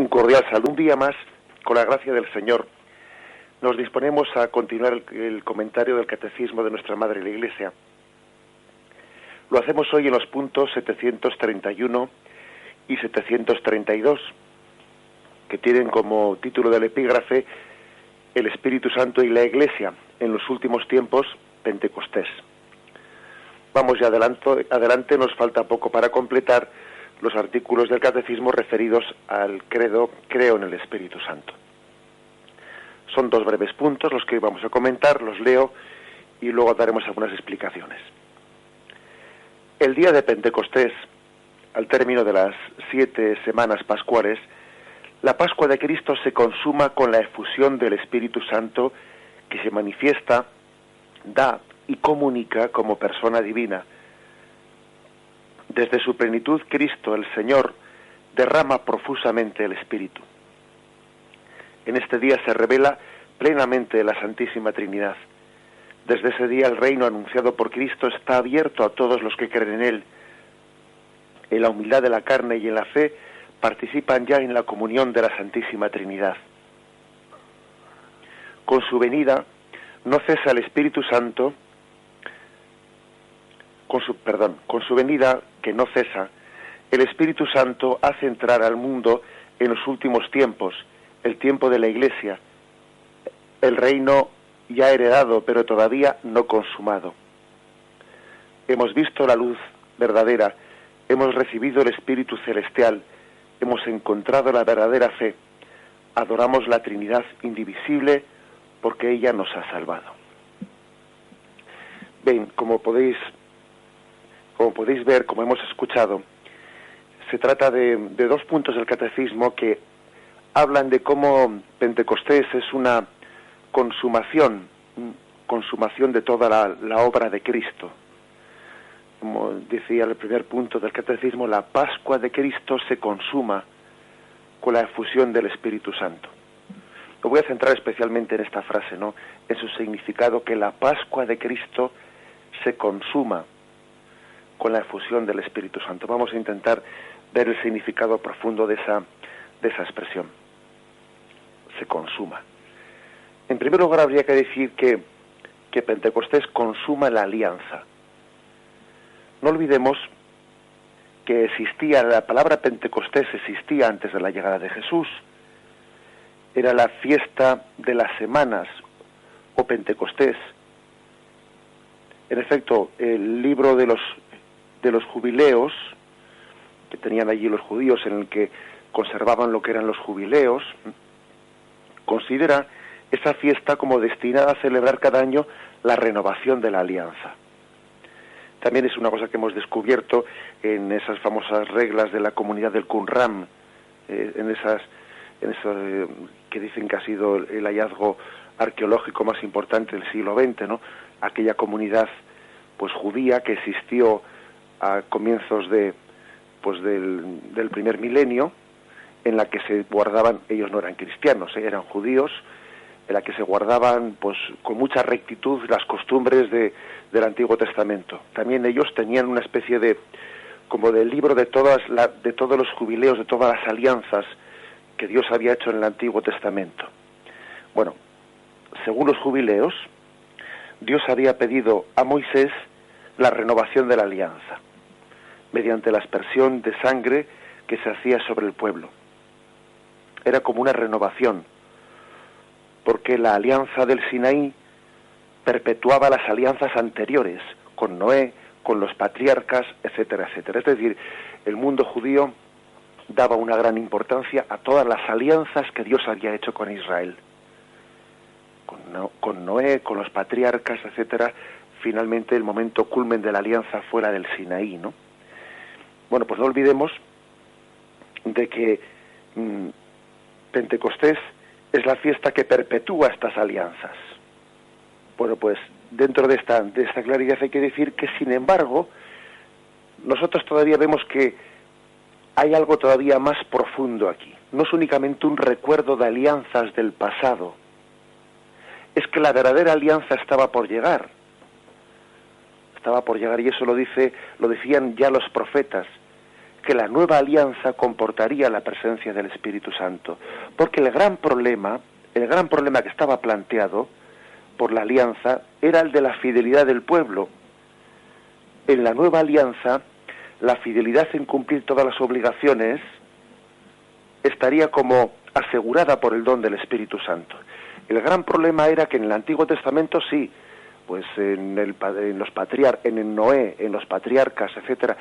Un cordial saludo. Un día más, con la gracia del Señor, nos disponemos a continuar el comentario del Catecismo de nuestra Madre la Iglesia. Lo hacemos hoy en los puntos 731 y 732, que tienen como título del epígrafe El Espíritu Santo y la Iglesia en los últimos tiempos, Pentecostés. Vamos ya adelante, nos falta poco para completar los artículos del Catecismo referidos al credo, creo en el Espíritu Santo. Son dos breves puntos los que vamos a comentar, los leo y luego daremos algunas explicaciones. El día de Pentecostés, al término de las 7 semanas pascuales, la Pascua de Cristo se consuma con la efusión del Espíritu Santo que se manifiesta, da y comunica como persona divina. Desde su plenitud, Cristo, el Señor, derrama profusamente el Espíritu. En este día se revela plenamente la Santísima Trinidad. Desde ese día el reino anunciado por Cristo está abierto a todos los que creen en Él. En la humildad de la carne y en la fe participan ya en la comunión de la Santísima Trinidad. Con su venida no cesa el Espíritu Santo, con su venida que no cesa, el Espíritu Santo hace entrar al mundo en los últimos tiempos, el tiempo de la Iglesia, el reino ya heredado, pero todavía no consumado. Hemos visto la luz verdadera, hemos recibido el Espíritu Celestial, hemos encontrado la verdadera fe, adoramos la Trinidad indivisible porque ella nos ha salvado. Bien, como podéis ver, como hemos escuchado, se trata de dos puntos del Catecismo que hablan de cómo Pentecostés es una consumación de toda la obra de Cristo. Como decía el primer punto del Catecismo, la Pascua de Cristo se consuma con la efusión del Espíritu Santo. Me voy a centrar especialmente en esta frase, ¿no? En su significado, que la Pascua de Cristo se consuma con la efusión del Espíritu Santo. Vamos a intentar ver el significado profundo de esa expresión. Se consuma. En primer lugar, habría que decir que Pentecostés consuma la alianza. No olvidemos que la palabra Pentecostés existía antes de la llegada de Jesús. Era la fiesta de las semanas, o Pentecostés. En efecto, el libro de los jubileos, que tenían allí los judíos, en el que conservaban lo que eran los jubileos, considera esa fiesta como destinada a celebrar cada año la renovación de la alianza. También es una cosa que hemos descubierto en esas famosas reglas de la comunidad del Qumran, en eso que dicen que ha sido el hallazgo arqueológico más importante del siglo XX, ¿no? Aquella comunidad pues judía que existió a comienzos del primer milenio, en la que se guardaban, ellos no eran cristianos, eran judíos, en la que se guardaban pues con mucha rectitud las costumbres del Antiguo Testamento. También ellos tenían una especie de libro de todos los jubileos, de todas las alianzas que Dios había hecho en el Antiguo Testamento. Bueno, según los jubileos, Dios había pedido a Moisés la renovación de la alianza, mediante la aspersión de sangre que se hacía sobre el pueblo. Era como una renovación, porque la alianza del Sinaí perpetuaba las alianzas anteriores, con Noé, con los patriarcas, etcétera, etcétera. Es decir, el mundo judío daba una gran importancia a todas las alianzas que Dios había hecho con Israel. Con Noé, con los patriarcas, etcétera. Finalmente el momento culmen de la alianza fuera del Sinaí, ¿no? Bueno, pues no olvidemos de que Pentecostés es la fiesta que perpetúa estas alianzas. Bueno, pues dentro de esta claridad hay que decir que, sin embargo, nosotros todavía vemos que hay algo todavía más profundo aquí. No es únicamente un recuerdo de alianzas del pasado, es que la verdadera alianza estaba por llegar, y eso lo decían ya los profetas. que la nueva alianza comportaría la presencia del Espíritu Santo, porque el gran problema que estaba planteado por la alianza era el de la fidelidad del pueblo. En la nueva alianza, la fidelidad en cumplir todas las obligaciones estaría como asegurada por el don del Espíritu Santo. El gran problema era que en el Antiguo Testamento sí, pues en Noé, en los patriarcas, etcétera,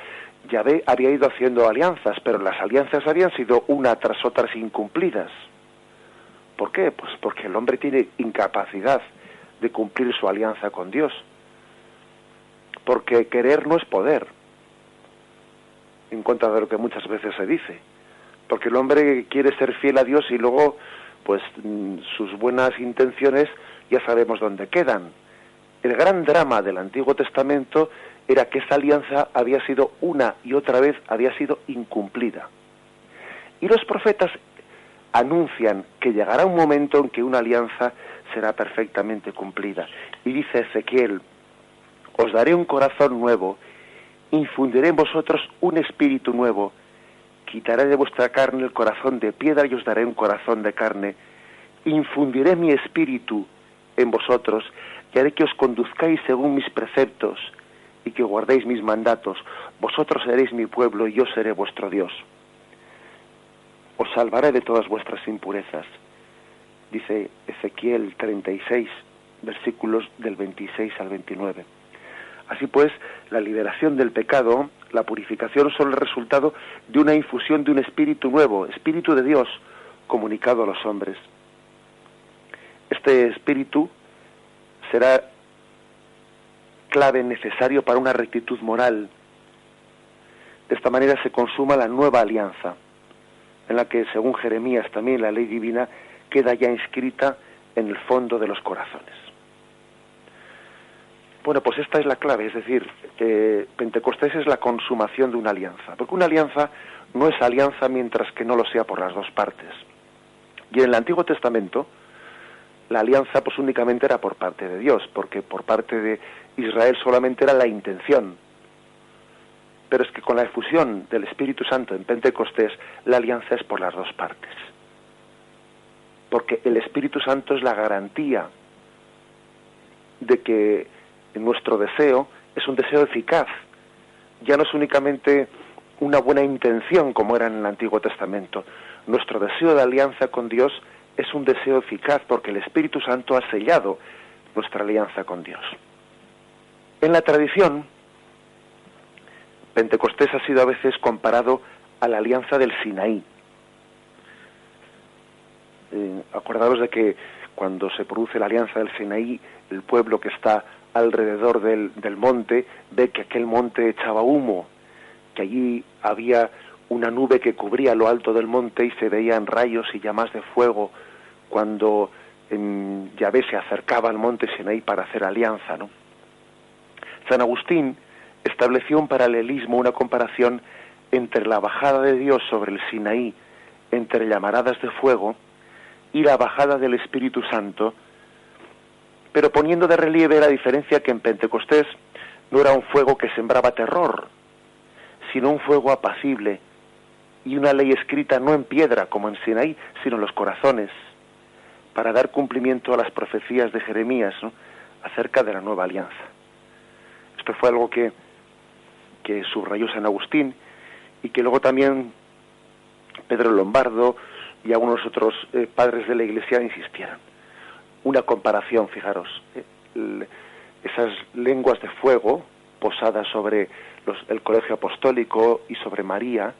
Yahvé había ido haciendo alianzas, pero las alianzas habían sido una tras otras incumplidas. ¿Por qué? Pues porque el hombre tiene incapacidad de cumplir su alianza con Dios. Porque querer no es poder, en contra de lo que muchas veces se dice. Porque el hombre quiere ser fiel a Dios y luego, pues, sus buenas intenciones ya sabemos dónde quedan. El gran drama del Antiguo Testamento era que esa alianza había sido una y otra vez había sido incumplida. Y los profetas anuncian que llegará un momento en que una alianza será perfectamente cumplida. Y dice Ezequiel: os daré un corazón nuevo, infundiré en vosotros un espíritu nuevo, quitaré de vuestra carne el corazón de piedra y os daré un corazón de carne, infundiré mi espíritu en vosotros y haré que os conduzcáis según mis preceptos y que guardéis mis mandatos. Vosotros seréis mi pueblo y yo seré vuestro Dios. Os salvaré de todas vuestras impurezas. Dice Ezequiel 36, versículos del 26 al 29. Así pues, la liberación del pecado, la purificación, son el resultado de una infusión de un espíritu nuevo, espíritu de Dios, comunicado a los hombres. Este espíritu será clave necesario para una rectitud moral. De esta manera se consuma la nueva alianza, en la que, según Jeremías, también la ley divina queda ya inscrita en el fondo de los corazones. Bueno, pues esta es la clave, es decir, Pentecostés es la consumación de una alianza, porque una alianza no es alianza mientras que no lo sea por las dos partes. Y en el Antiguo Testamento, la alianza pues únicamente era por parte de Dios, porque por parte de Israel solamente era la intención. Pero es que con la efusión del Espíritu Santo en Pentecostés, la alianza es por las dos partes. Porque el Espíritu Santo es la garantía de que nuestro deseo es un deseo eficaz. Ya no es únicamente una buena intención como era en el Antiguo Testamento. Nuestro deseo de alianza con Dios es un deseo eficaz porque el Espíritu Santo ha sellado nuestra alianza con Dios. En la tradición, Pentecostés ha sido a veces comparado a la alianza del Sinaí. Acordaros de que cuando se produce la alianza del Sinaí, el pueblo que está alrededor del monte ve que aquel monte echaba humo, que allí había una nube que cubría lo alto del monte y se veían rayos y llamas de fuego cuando Yahvé se acercaba al monte Sinaí para hacer alianza, ¿no? San Agustín estableció un paralelismo, una comparación entre la bajada de Dios sobre el Sinaí, entre llamaradas de fuego, y la bajada del Espíritu Santo, pero poniendo de relieve la diferencia que en Pentecostés no era un fuego que sembraba terror, sino un fuego apacible y una ley escrita no en piedra como en Sinaí, sino en los corazones, para dar cumplimiento a las profecías de Jeremías, ¿no?, acerca de la nueva alianza. Esto fue algo que subrayó San Agustín y que luego también Pedro Lombardo y algunos otros padres de la Iglesia insistieron. Una comparación, fijaros, esas lenguas de fuego posadas sobre el colegio apostólico y sobre María,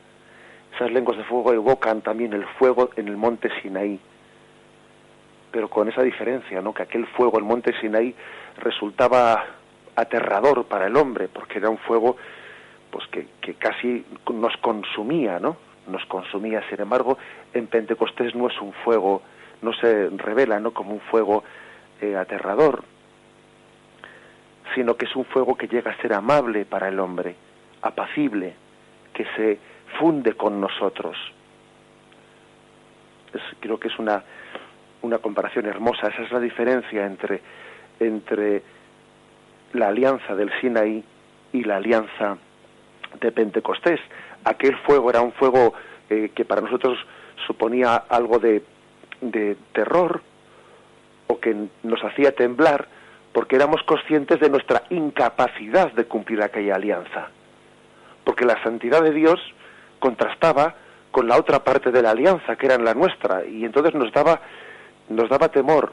esas lenguas de fuego evocan también el fuego en el monte Sinaí, pero con esa diferencia, ¿no?, que aquel fuego, el monte Sinaí, resultaba aterrador para el hombre, porque era un fuego pues que casi nos consumía, ¿no? Nos consumía. Sin embargo, en Pentecostés no es un fuego, no se revela, ¿no?, como un fuego aterrador, sino que es un fuego que llega a ser amable para el hombre, apacible, que se funde con nosotros. Creo que es una comparación hermosa. Esa es la diferencia entre la alianza del Sinaí y la alianza de Pentecostés. Aquel fuego era un fuego que para nosotros suponía algo de terror, o que nos hacía temblar, porque éramos conscientes de nuestra incapacidad de cumplir aquella alianza. Porque la santidad de Dios contrastaba con la otra parte de la alianza, que era la nuestra, y entonces nos daba temor,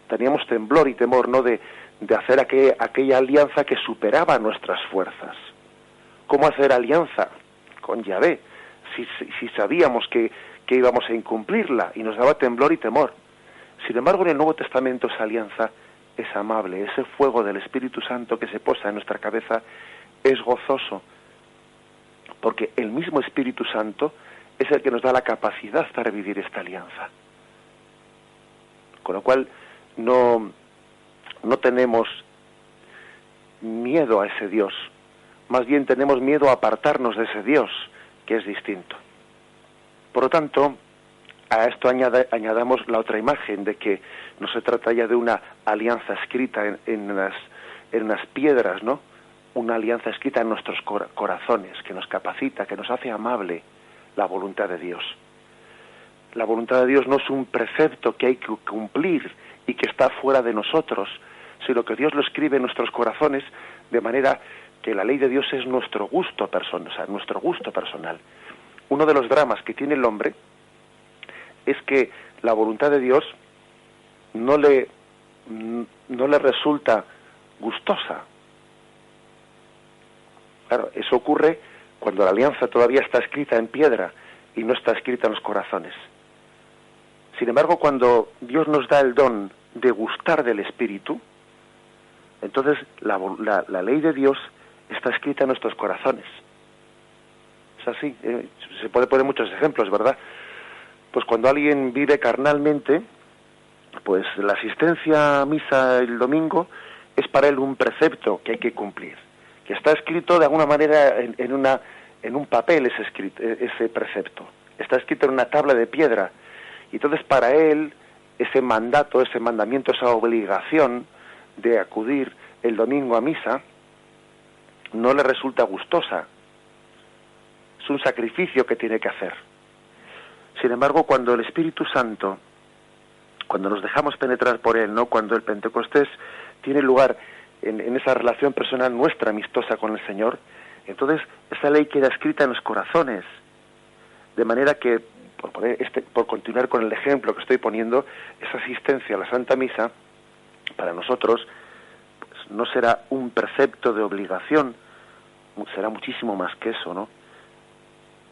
teníamos temblor y temor, ¿no?, de hacer aquella alianza que superaba nuestras fuerzas. ¿Cómo hacer alianza con Yahvé si sabíamos que íbamos a incumplirla? Y nos daba temblor y temor. Sin embargo, en el Nuevo Testamento esa alianza es amable, ese fuego del Espíritu Santo que se posa en nuestra cabeza es gozoso, porque el mismo Espíritu Santo es el que nos da la capacidad para vivir esta alianza. Con lo cual no tenemos miedo a ese Dios, más bien tenemos miedo a apartarnos de ese Dios, que es distinto. Por lo tanto, a esto añadamos la otra imagen de que no se trata ya de una alianza escrita en unas piedras, ¿no? Una alianza escrita en nuestros corazones, que nos capacita, que nos hace amable la voluntad de Dios. La voluntad de Dios no es un precepto que hay que cumplir y que está fuera de nosotros, sino que Dios lo escribe en nuestros corazones de manera que la ley de Dios es nuestro gusto personal, o sea, nuestro gusto personal. Uno de los dramas que tiene el hombre es que la voluntad de Dios no le resulta gustosa. Claro, eso ocurre cuando la alianza todavía está escrita en piedra y no está escrita en los corazones. Sin embargo, cuando Dios nos da el don de gustar del Espíritu, entonces la ley de Dios está escrita en nuestros corazones. Es así, se puede poner muchos ejemplos, ¿verdad? Pues cuando alguien vive carnalmente, pues la asistencia a misa el domingo es para él un precepto que hay que cumplir, que está escrito de alguna manera en un papel ese precepto, está escrito en una tabla de piedra, y entonces para él ese mandamiento, esa obligación de acudir el domingo a misa no le resulta gustosa, es un sacrificio que tiene que hacer. Sin embargo, cuando el Espíritu Santo, cuando nos dejamos penetrar por él, ¿no?, cuando el Pentecostés tiene lugar en esa relación personal nuestra amistosa con el Señor, entonces esa ley queda escrita en los corazones, de manera que, por continuar con el ejemplo que estoy poniendo, esa asistencia a la Santa Misa para nosotros pues, no será un precepto de obligación, será muchísimo más que eso, ¿no?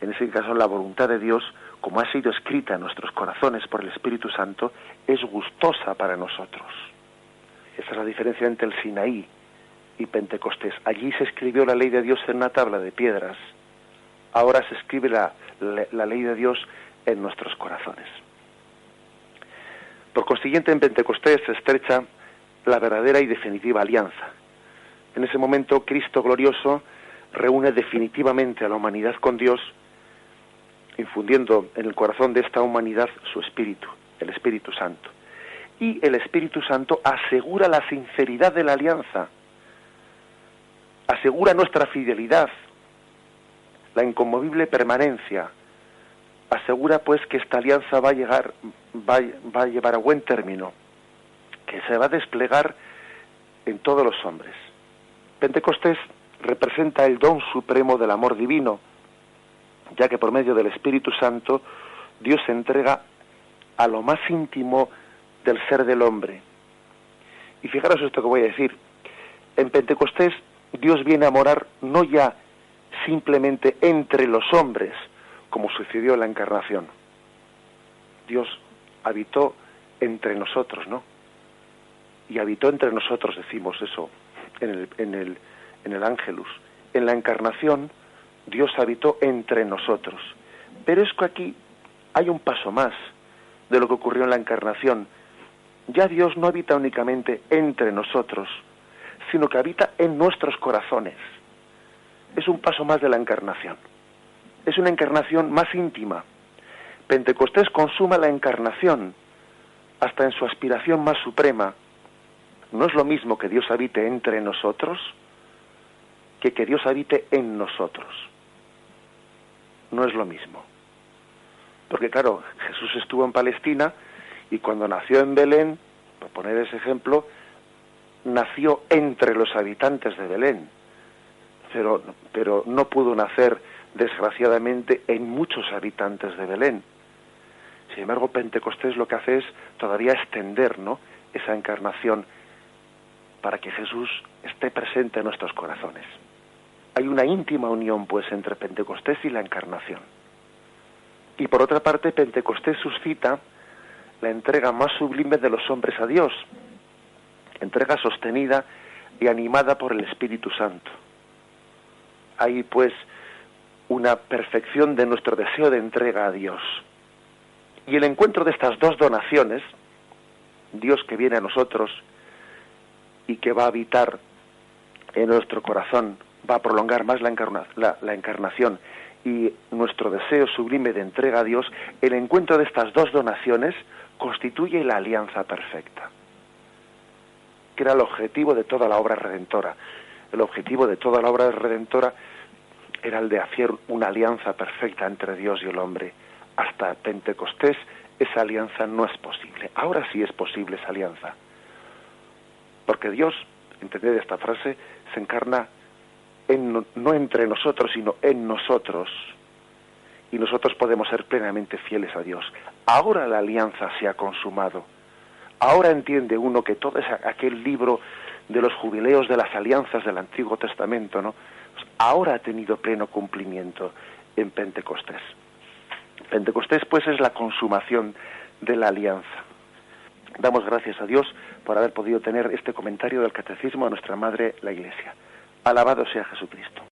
En ese caso, la voluntad de Dios, como ha sido escrita en nuestros corazones por el Espíritu Santo, es gustosa para nosotros. Esa es la diferencia entre el Sinaí y Pentecostés. Allí se escribió la ley de Dios en una tabla de piedras. Ahora se escribe la ley de Dios en nuestros corazones. Por consiguiente, en Pentecostés se estrecha la verdadera y definitiva alianza. En ese momento, Cristo glorioso reúne definitivamente a la humanidad con Dios, infundiendo en el corazón de esta humanidad su Espíritu, el Espíritu Santo. Y el Espíritu Santo asegura la sinceridad de la alianza, asegura nuestra fidelidad, la inconmovible permanencia, asegura pues que esta alianza va a llevar a buen término, que se va a desplegar en todos los hombres. Pentecostés representa el don supremo del amor divino, ya que por medio del Espíritu Santo Dios se entrega a lo más íntimo del ser del hombre. Y fijaros esto que voy a decir. En Pentecostés Dios viene a morar no ya simplemente entre los hombres, como sucedió en la Encarnación. Dios habitó entre nosotros, ¿no? Y habitó entre nosotros, decimos eso, en el Ángelus. En la Encarnación Dios habitó entre nosotros. Pero es que aquí hay un paso más de lo que ocurrió en la Encarnación. Ya Dios no habita únicamente entre nosotros, sino que habita en nuestros corazones. Es un paso más de la Encarnación. Es una encarnación más íntima. Pentecostés consuma la Encarnación hasta en su aspiración más suprema. ¿No es lo mismo que Dios habite entre nosotros? que Dios habite en nosotros. No es lo mismo. Porque claro, Jesús estuvo en Palestina y cuando nació en Belén, por poner ese ejemplo, nació entre los habitantes de Belén, pero no pudo nacer, desgraciadamente, en muchos habitantes de Belén. Sin embargo, Pentecostés lo que hace es todavía extender, ¿no?, esa encarnación para que Jesús esté presente en nuestros corazones. Hay una íntima unión, pues, entre Pentecostés y la encarnación. Y por otra parte, Pentecostés suscita la entrega más sublime de los hombres a Dios, entrega sostenida y animada por el Espíritu Santo. Hay, pues, una perfección de nuestro deseo de entrega a Dios. Y el encuentro de estas dos donaciones, Dios que viene a nosotros y que va a habitar en nuestro corazón, va a prolongar más la encarnación y nuestro deseo sublime de entrega a Dios, el encuentro de estas dos donaciones constituye la alianza perfecta, que era el objetivo de toda la obra redentora. El objetivo de toda la obra redentora era el de hacer una alianza perfecta entre Dios y el hombre. Hasta Pentecostés esa alianza no es posible. Ahora sí es posible esa alianza. Porque Dios, entended esta frase, se encarna no entre nosotros, sino en nosotros. Y nosotros podemos ser plenamente fieles a Dios. Ahora la alianza se ha consumado. Ahora entiende uno que todo aquel libro de los jubileos de las alianzas del Antiguo Testamento, ¿no?, pues ahora ha tenido pleno cumplimiento en Pentecostés. Pentecostés, pues, es la consumación de la alianza. Damos gracias a Dios por haber podido tener este comentario del Catecismo a nuestra Madre, la Iglesia. Alabado sea Jesucristo.